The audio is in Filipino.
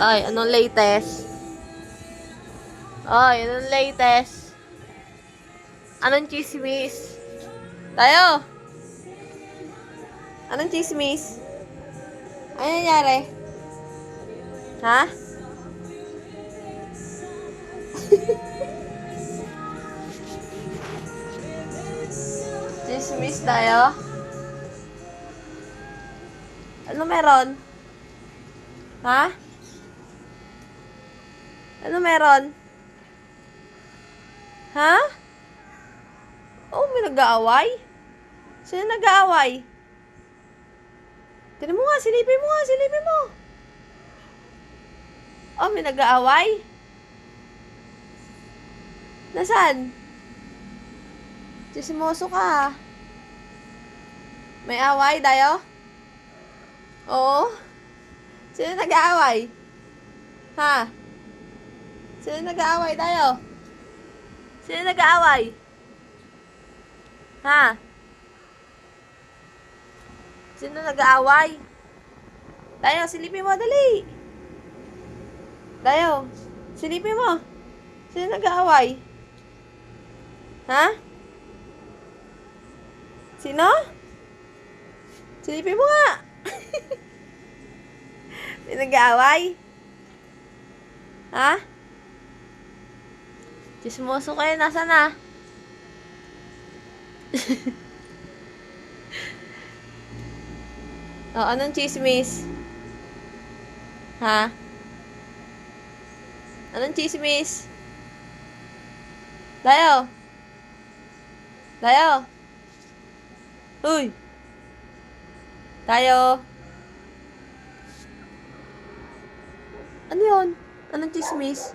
Ay, anong latest? Ay, anong latest? Anong chismis? Tayo! Anong chismis? Ano nangyari? Ha? Chismis tayo? Ano meron? Ha? Ano meron? Ha? Oh, may nag-aaway? Sino nag-aaway? Tignan mo nga, silipin mo nga, silipin mo. Oh, may nag-aaway? Nasaan? Chismoso ka. May away tayo? Oo? Sino nag-aaway? Ha? Sino nag-aaway tayo? Sino nag-aaway? Ha? Sino nag-aaway? Tayo, silipin mo, dali. Tayo, silipin mo. Sino nag-aaway? Ha? Sino? Silipin mo nga. Sino nag-aaway? Ha? Chismoso kayo, nasa na? Oh, anong chismis? Ha? Anong chismis? Tayo. Tayo. Uy. Tayo. Ano yun? Anong chismis?